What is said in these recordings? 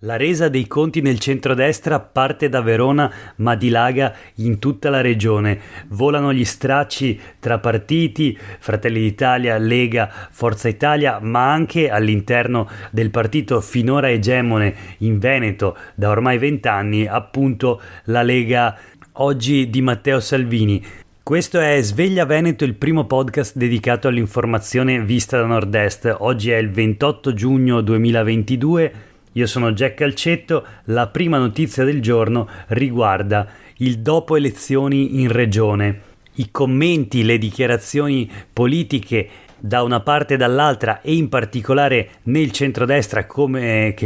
La resa dei conti nel centrodestra parte da Verona ma dilaga in tutta la regione. Volano gli stracci tra partiti, Fratelli d'Italia, Lega, Forza Italia, ma anche all'interno del partito finora egemone in Veneto da ormai 20 anni, appunto la Lega oggi di Matteo Salvini. Questo è Sveglia Veneto, il primo podcast dedicato all'informazione vista da Nord-Est. Oggi è il 28 giugno 2022. Io sono Jack Calcetto. La prima notizia del giorno riguarda il dopo elezioni in regione. I commenti, le dichiarazioni politiche da una parte e dall'altra, e in particolare nel centrodestra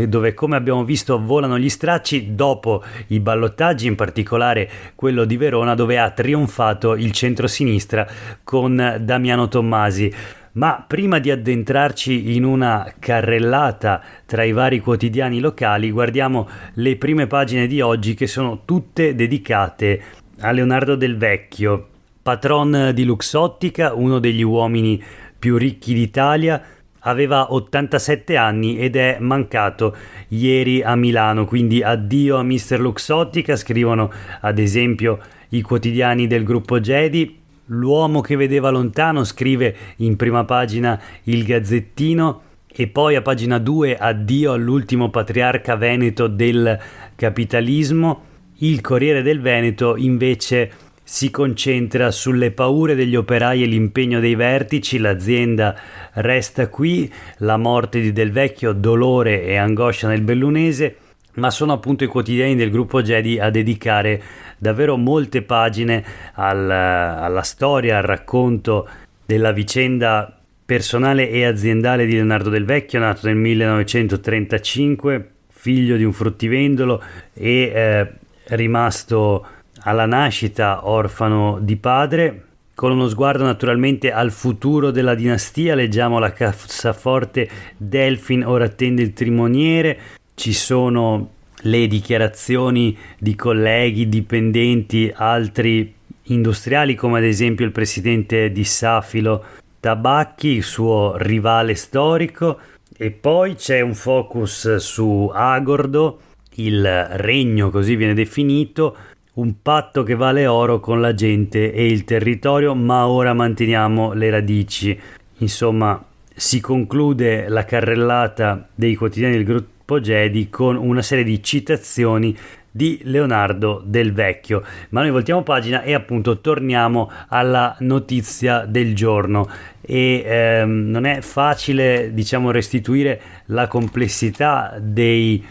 dove, come abbiamo visto, volano gli stracci dopo i ballottaggi, in particolare quello di Verona, dove ha trionfato il centrosinistra con Damiano Tommasi. Ma prima di addentrarci in una carrellata tra i vari quotidiani locali, guardiamo le prime pagine di oggi, che sono tutte dedicate a Leonardo Del Vecchio, patron di Luxottica, uno degli uomini più ricchi d'Italia. Aveva 87 anni ed è mancato ieri a Milano, quindi addio a Mr. Luxottica, scrivono ad esempio i quotidiani del gruppo Gedi. L'uomo che vedeva lontano, scrive in prima pagina il Gazzettino, e poi a pagina 2 addio all'ultimo patriarca veneto del capitalismo. Il Corriere del Veneto invece si concentra sulle paure degli operai e l'impegno dei vertici. L'azienda resta qui, la morte di Del Vecchio, dolore e angoscia nel bellunese. Ma sono appunto i quotidiani del gruppo Gedi a dedicare davvero molte pagine alla storia, al racconto della vicenda personale e aziendale di Leonardo Del Vecchio, nato nel 1935, figlio di un fruttivendolo e rimasto alla nascita orfano di padre. Con uno sguardo naturalmente al futuro della dinastia, leggiamo la cassaforte Delfin ora attende il timoniere. Ci sono le dichiarazioni di colleghi, dipendenti, altri industriali, come ad esempio il presidente di Safilo Tabacchi, il suo rivale storico, e poi c'è un focus su Agordo, il regno così viene definito, un patto che vale oro con la gente e il territorio, ma ora manteniamo le radici. Insomma, si conclude la carrellata dei quotidiani del gruppo Gedi con una serie di citazioni di Leonardo Del Vecchio. Ma noi voltiamo pagina e appunto torniamo alla notizia del giorno. E non è facile, restituire la complessità del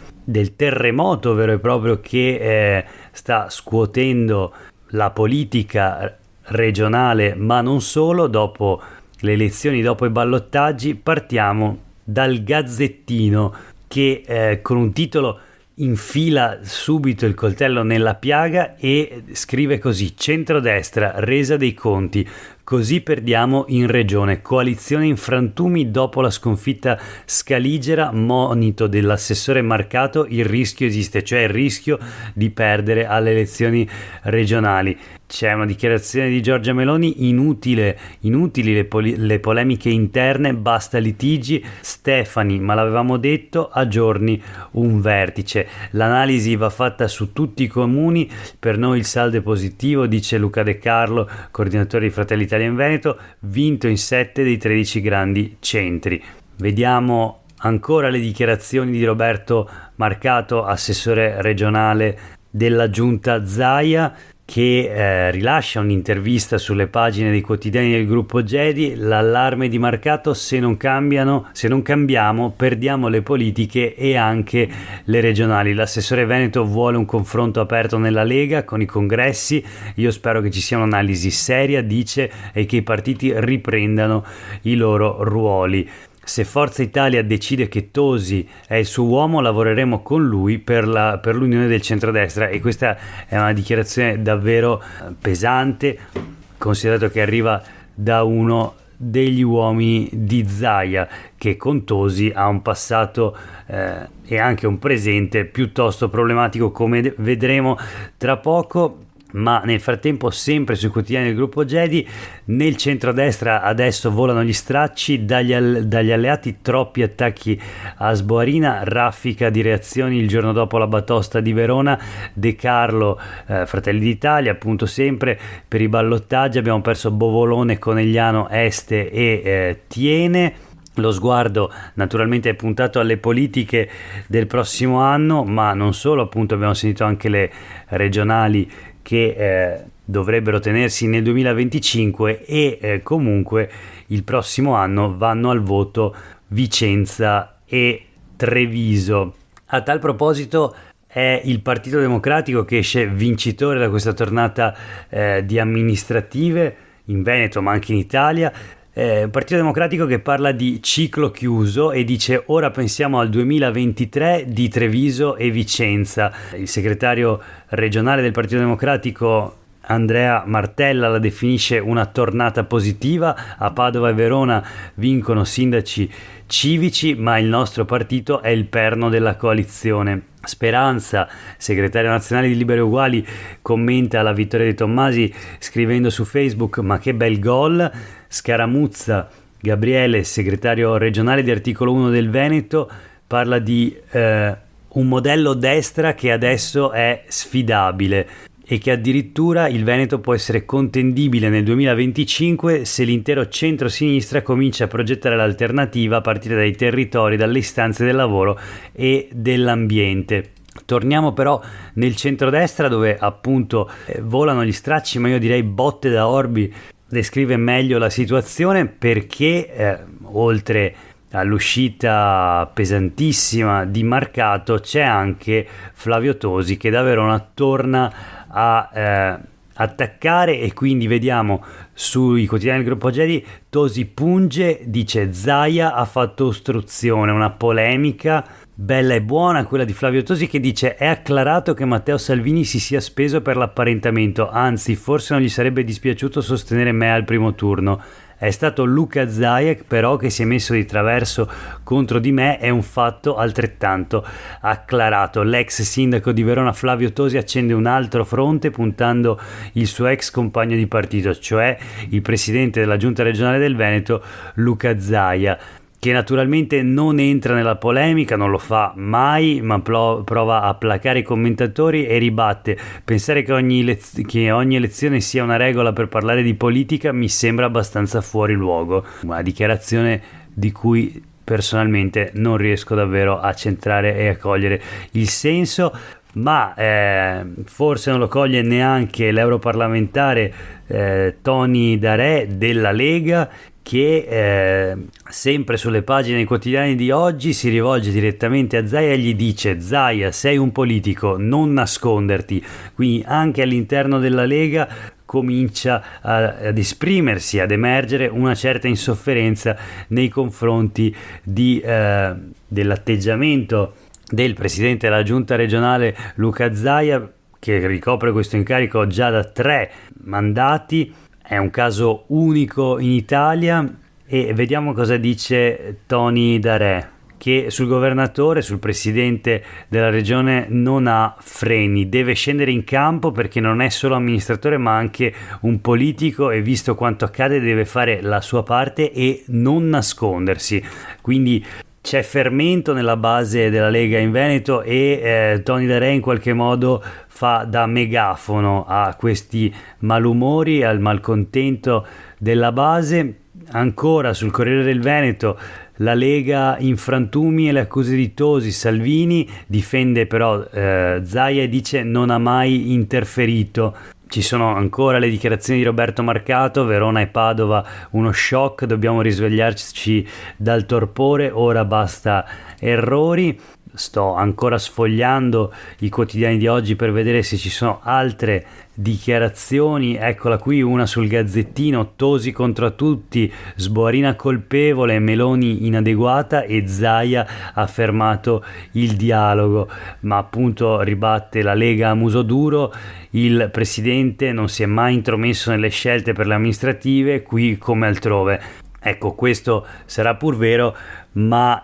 terremoto vero e proprio che sta scuotendo la politica regionale, ma non solo. Dopo le elezioni, dopo i ballottaggi, partiamo dal Gazzettino, che con un titolo infila subito il coltello nella piaga e scrive così: centrodestra, resa dei conti, così perdiamo in regione, coalizione in frantumi dopo la sconfitta scaligera, monito dell'assessore Marcato, il rischio esiste, cioè il rischio di perdere alle elezioni regionali. C'è una dichiarazione di Giorgia Meloni: inutili le polemiche interne, basta litigi. Stefani, ma l'avevamo detto, aggiorni un vertice. L'analisi va fatta su tutti i comuni, per noi il saldo è positivo, dice Luca De Carlo, coordinatore di Fratelli d'Italia in Veneto, vinto in 7 dei 13 grandi centri. Vediamo ancora le dichiarazioni di Roberto Marcato, assessore regionale della giunta Zaia, che rilascia un'intervista sulle pagine dei quotidiani del gruppo Gedi. L'allarme di Marcato: se non cambiamo perdiamo le politiche e anche le regionali. L'assessore Veneto vuole un confronto aperto nella Lega con i congressi. Io spero che ci sia un'analisi seria, dice, e che i partiti riprendano i loro ruoli. Se Forza Italia decide che Tosi è il suo uomo, lavoreremo con lui per l'unione del centrodestra. E questa è una dichiarazione davvero pesante, considerato che arriva da uno degli uomini di Zaia, che con Tosi ha un passato e anche un presente piuttosto problematico, come vedremo tra poco. ma nel frattempo sempre sui quotidiani del gruppo Gedi. Nel centrodestra adesso volano gli stracci dagli alleati, troppi attacchi a Sboarina, raffica di reazioni il giorno dopo la batosta di Verona. De Carlo, Fratelli d'Italia, appunto sempre per i ballottaggi, abbiamo perso Bovolone, Conegliano, Este e Tiene. Lo sguardo naturalmente è puntato alle politiche del prossimo anno, ma non solo, appunto abbiamo sentito anche le regionali che dovrebbero tenersi nel 2025 e comunque il prossimo anno vanno al voto Vicenza e Treviso. A tal proposito è il Partito Democratico che esce vincitore da questa tornata di amministrative in Veneto ma anche in Italia. Un Partito Democratico che parla di ciclo chiuso e dice ora pensiamo al 2023 di Treviso e Vicenza. Il segretario regionale del Partito Democratico Andrea Martella la definisce una tornata positiva. A Padova e Verona vincono sindaci civici, ma il nostro partito è il perno della coalizione. Speranza, segretario nazionale di Liberi e Uguali, commenta la vittoria di Tommasi scrivendo su Facebook: ma che bel gol. Scaramuzza Gabriele, segretario regionale di Articolo 1 del Veneto, parla di un modello destra che adesso è sfidabile e che addirittura il Veneto può essere contendibile nel 2025 se l'intero centro-sinistra comincia a progettare l'alternativa a partire dai territori, dalle istanze del lavoro e dell'ambiente. Torniamo però nel centrodestra, dove appunto volano gli stracci, ma io direi botte da orbi descrive meglio la situazione, perché oltre all'uscita pesantissima di Marcato c'è anche Flavio Tosi che da Verona torna a attaccare, e quindi vediamo sui quotidiani del gruppo Gedi Tosi punge, dice Zaia ha fatto ostruzione, una polemica bella e buona quella di Flavio Tosi, che dice è acclarato che Matteo Salvini si sia speso per l'apparentamento, anzi forse non gli sarebbe dispiaciuto sostenere me al primo turno. È stato Luca Zaia però che si è messo di traverso contro di me, è un fatto altrettanto acclarato. L'ex sindaco di Verona Flavio Tosi accende un altro fronte puntando il suo ex compagno di partito, cioè il presidente della giunta regionale del Veneto Luca Zaia, che naturalmente non entra nella polemica, non lo fa mai, ma prova a placare i commentatori e ribatte: pensare che ogni elezione sia una regola per parlare di politica mi sembra abbastanza fuori luogo. Una dichiarazione di cui personalmente non riesco davvero a centrare e a cogliere il senso, ma forse non lo coglie neanche l'europarlamentare Tony Darè della Lega, che sempre sulle pagine dei quotidiani di oggi si rivolge direttamente a Zaia e gli dice: Zaia, sei un politico, non nasconderti. Quindi anche all'interno della Lega comincia ad esprimersi, ad emergere una certa insofferenza nei confronti dell'atteggiamento del presidente della giunta regionale Luca Zaia, che ricopre questo incarico già da 3 mandati. È un caso unico in Italia, e vediamo cosa dice Tony Darè, che sul governatore, sul presidente della regione non ha freni, deve scendere in campo perché non è solo amministratore ma anche un politico, e visto quanto accade deve fare la sua parte e non nascondersi. Quindi c'è fermento nella base della Lega in Veneto, e Tony Darè in qualche modo fa da megafono a questi malumori, al malcontento della base. Ancora sul Corriere del Veneto, la Lega in frantumi e le accuse di Tosi. Salvini difende però Zaia e dice non ha mai interferito. Ci sono ancora le dichiarazioni di Roberto Marcato: Verona e Padova uno shock, dobbiamo risvegliarci dal torpore, ora basta errori. Sto ancora sfogliando i quotidiani di oggi per vedere se ci sono altre dichiarazioni. Eccola qui, una sul Gazzettino: Tosi contro tutti, Sboarina colpevole, Meloni inadeguata e Zaia ha fermato il dialogo. Ma appunto ribatte la Lega a muso duro: il presidente non si è mai intromesso nelle scelte per le amministrative, qui come altrove. Ecco, questo sarà pur vero, ma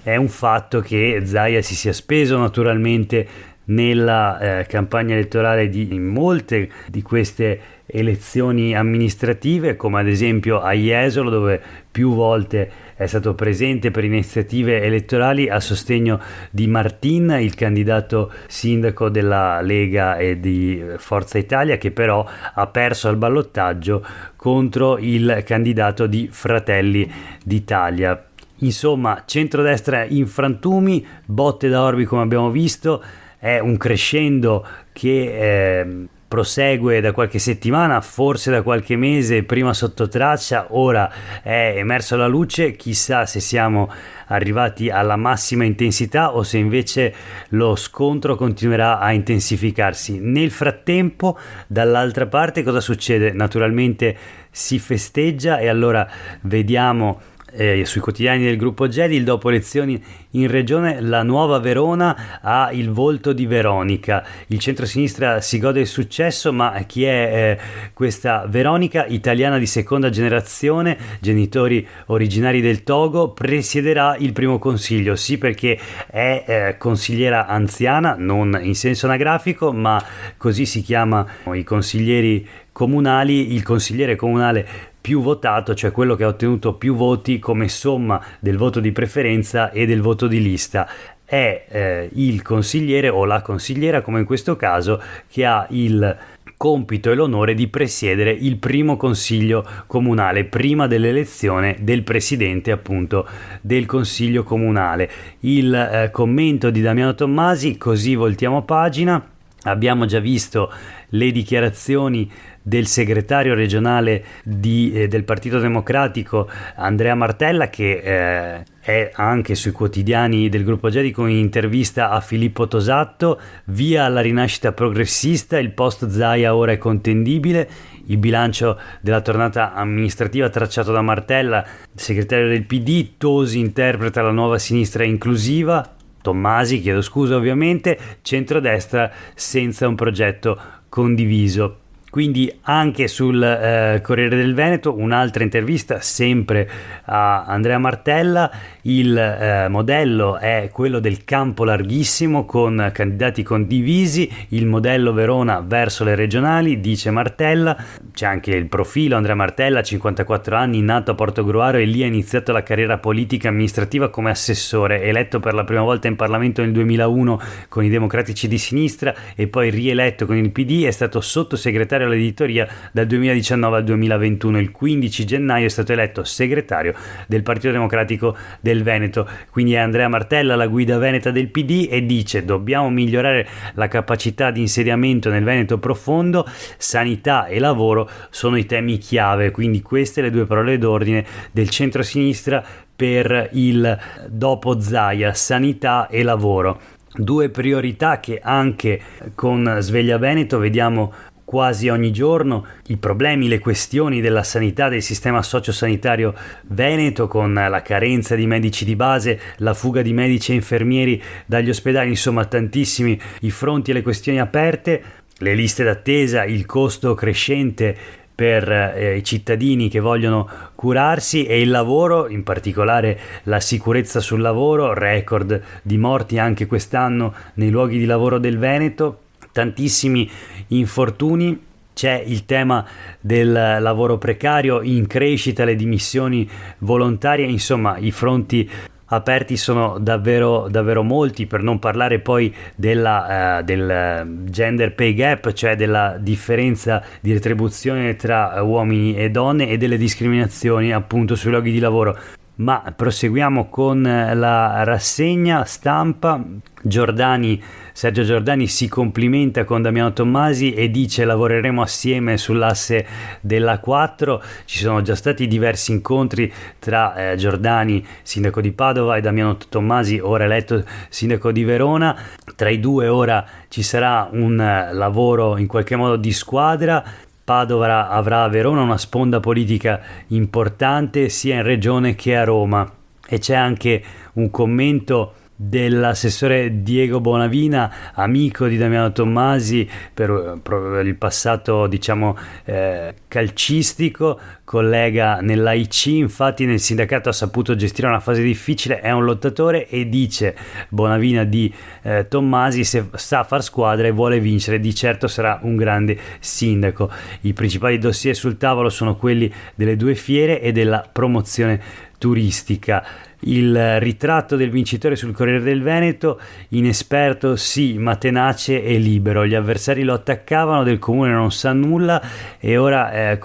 è un fatto che Zaia si sia speso naturalmente nella campagna elettorale in molte di queste elezioni amministrative, come ad esempio a Jesolo, dove più volte è stato presente per iniziative elettorali a sostegno di Martin, il candidato sindaco della Lega e di Forza Italia, che però ha perso al ballottaggio contro il candidato di Fratelli d'Italia. Insomma, centrodestra in frantumi, botte da orbi come abbiamo visto, è un crescendo che prosegue da qualche settimana, forse da qualche mese, prima sotto traccia, ora è emerso alla luce. Chissà se siamo arrivati alla massima intensità o se invece lo scontro continuerà a intensificarsi. Nel frattempo, dall'altra parte cosa succede? Naturalmente si festeggia, e allora vediamo sui quotidiani del gruppo Gedi, dopo elezioni in regione, la nuova Verona ha il volto di Veronica. Il centrosinistra si gode del successo, ma chi è questa Veronica, italiana di seconda generazione, genitori originari del Togo, presiederà il primo consiglio. Sì, perché è consigliera anziana, non in senso anagrafico, ma così si chiama i consiglieri comunali. Il consigliere comunale più votato, cioè quello che ha ottenuto più voti come somma del voto di preferenza e del voto di lista, è il consigliere o la consigliera, come in questo caso, che ha il compito e l'onore di presiedere il primo consiglio comunale prima dell'elezione del presidente, appunto, del consiglio comunale. Il commento di Damiano Tommasi, così voltiamo pagina. Abbiamo già visto le dichiarazioni del segretario regionale del Partito Democratico Andrea Martella, che è anche sui quotidiani del gruppo Gedi con un'intervista a Filippo Tosatto. Via alla rinascita progressista, il post Zaia ora è contendibile. Il bilancio della tornata amministrativa tracciato da Martella, segretario del PD. Tosi interpreta la nuova sinistra inclusiva. Tommasi, chiedo scusa ovviamente, centrodestra senza un progetto condiviso. Quindi anche sul Corriere del Veneto un'altra intervista sempre a Andrea Martella. Il modello è quello del campo larghissimo con candidati condivisi, il modello Verona verso le regionali, dice Martella. C'è anche il profilo Andrea Martella, 54 anni, nato a Portogruaro, e lì ha iniziato la carriera politica amministrativa come assessore, eletto per la prima volta in Parlamento nel 2001 con i Democratici di Sinistra e poi rieletto con il PD. È stato sottosegretario all'editoria dal 2019 al 2021. Il 15 gennaio è stato eletto segretario del Partito Democratico del Veneto. Quindi è Andrea Martella la guida veneta del PD, e dice: dobbiamo migliorare la capacità di insediamento nel Veneto profondo, sanità e lavoro sono i temi chiave. Quindi queste le due parole d'ordine del centro-sinistra per il dopo Zaia: sanità e lavoro. Due priorità che anche con Sveglia Veneto vediamo quasi ogni giorno. I problemi, le questioni della sanità, del sistema sociosanitario veneto, con la carenza di medici di base, la fuga di medici e infermieri dagli ospedali, insomma tantissimi i fronti e le questioni aperte, le liste d'attesa, il costo crescente per i cittadini che vogliono curarsi, e il lavoro, in particolare la sicurezza sul lavoro, record di morti anche quest'anno nei luoghi di lavoro del Veneto, tantissimi infortuni. C'è il tema del lavoro precario in crescita, le dimissioni volontarie, insomma i fronti aperti sono davvero molti, per non parlare poi del gender pay gap, cioè della differenza di retribuzione tra uomini e donne, e delle discriminazioni appunto sui luoghi di lavoro. Ma proseguiamo con la rassegna stampa. Sergio Giordani si complimenta con Damiano Tommasi e dice: lavoreremo assieme sull'asse della 4. Ci sono già stati diversi incontri tra Giordani, sindaco di Padova, e Damiano Tommasi, ora eletto sindaco di Verona. Tra i due ora ci sarà un lavoro in qualche modo di squadra. Padova avrà a Verona una sponda politica importante sia in regione che a Roma. E c'è anche un commento dell'assessore Diego Bonavina, amico di Damiano Tommasi per il passato, diciamo, calcistico, collega nell'AIC. Infatti nel sindacato ha saputo gestire una fase difficile, è un lottatore, e dice Bonavina di Tommasi, se sa far squadra e vuole vincere di certo sarà un grande sindaco. I principali dossier sul tavolo sono quelli delle 2 fiere e della promozione turistica. Il ritratto del vincitore sul Corriere del Veneto: inesperto sì, ma tenace e libero. Gli avversari lo attaccavano, del comune non sa nulla, e ora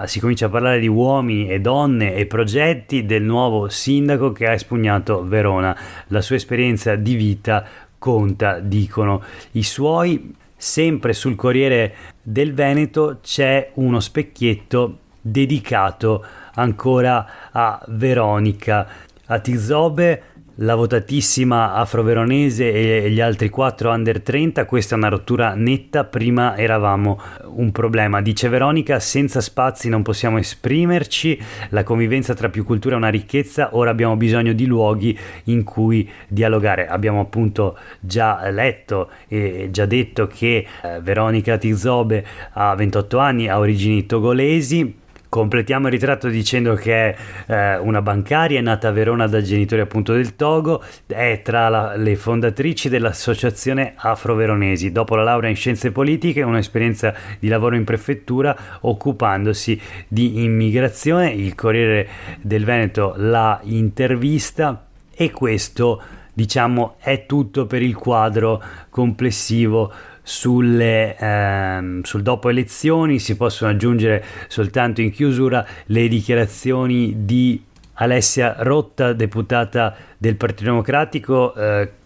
si comincia a parlare di uomini e donne e progetti del nuovo sindaco che ha espugnato Verona. La sua esperienza di vita conta, dicono i suoi. Sempre sul Corriere del Veneto c'è uno specchietto dedicato ancora a Veronica. A Tizobe, la votatissima afroveronese, e gli altri 4 under 30, questa è una rottura netta, prima eravamo un problema. Dice Veronica, senza spazi non possiamo esprimerci, la convivenza tra più culture è una ricchezza, ora abbiamo bisogno di luoghi in cui dialogare. Abbiamo appunto già letto e già detto che Veronica Tizobe ha 28 anni, ha origini togolesi. Completiamo il ritratto dicendo che è una bancaria, è nata a Verona da genitori appunto del Togo, è tra le fondatrici dell'associazione Afroveronesi. Dopo la laurea in scienze politiche, un'esperienza di lavoro in prefettura occupandosi di immigrazione. Il Corriere del Veneto la intervista, e questo, diciamo, è tutto per il quadro complessivo sul dopo elezioni. Si possono aggiungere soltanto in chiusura le dichiarazioni di Alessia Rotta, deputata del Partito Democratico,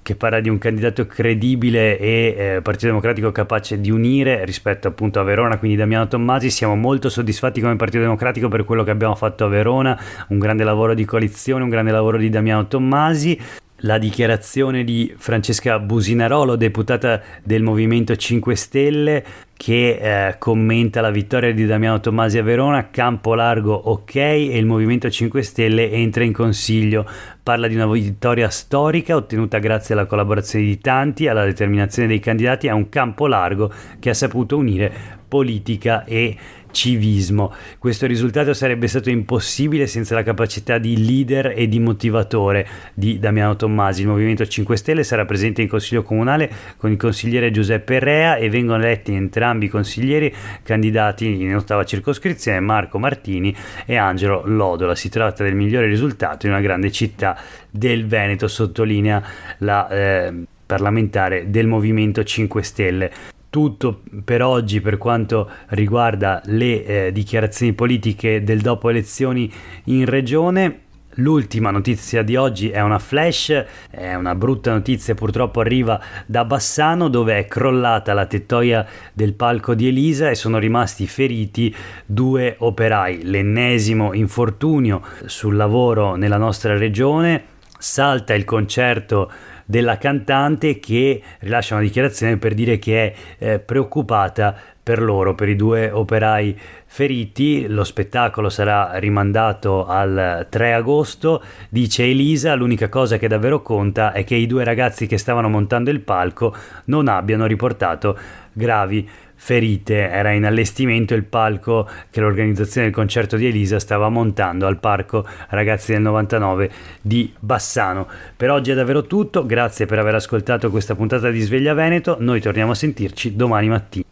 che parla di un candidato credibile e Partito Democratico capace di unire rispetto appunto a Verona, quindi Damiano Tommasi. Siamo molto soddisfatti come Partito Democratico per quello che abbiamo fatto a Verona, un grande lavoro di coalizione, un grande lavoro di Damiano Tommasi. La dichiarazione di Francesca Businarolo, deputata del Movimento 5 Stelle, che commenta la vittoria di Damiano Tommasi a Verona: campo largo ok, e il Movimento 5 Stelle entra in consiglio. Parla di una vittoria storica ottenuta grazie alla collaborazione di tanti, alla determinazione dei candidati, a un campo largo che ha saputo unire politica e civismo. Questo risultato sarebbe stato impossibile senza la capacità di leader e di motivatore di Damiano Tommasi. Il Movimento 5 Stelle sarà presente in Consiglio Comunale con il consigliere Giuseppe Rea, e vengono eletti entrambi i consiglieri candidati in 8ª circoscrizione, Marco Martini e Angelo Lodola. Si tratta del migliore risultato in una grande città del Veneto, sottolinea la parlamentare del Movimento 5 Stelle. Tutto per oggi per quanto riguarda le dichiarazioni politiche del dopo elezioni in regione. L'ultima notizia di oggi è una flash, è una brutta notizia, purtroppo arriva da Bassano, dove è crollata la tettoia del palco di Elisa e sono rimasti feriti 2 operai. L'ennesimo infortunio sul lavoro nella nostra regione. Salta il concerto della cantante, che rilascia una dichiarazione per dire che è preoccupata per loro, per i 2 operai feriti. Lo spettacolo sarà rimandato al 3 agosto. Dice Elisa, l'unica cosa che davvero conta è che i 2 ragazzi che stavano montando il palco non abbiano riportato gravi ferite. Era in allestimento il palco che l'organizzazione del concerto di Elisa stava montando al Parco Ragazzi del 99 di Bassano. Per oggi è davvero tutto, grazie per aver ascoltato questa puntata di Sveglia Veneto. Noi torniamo a sentirci domani mattina.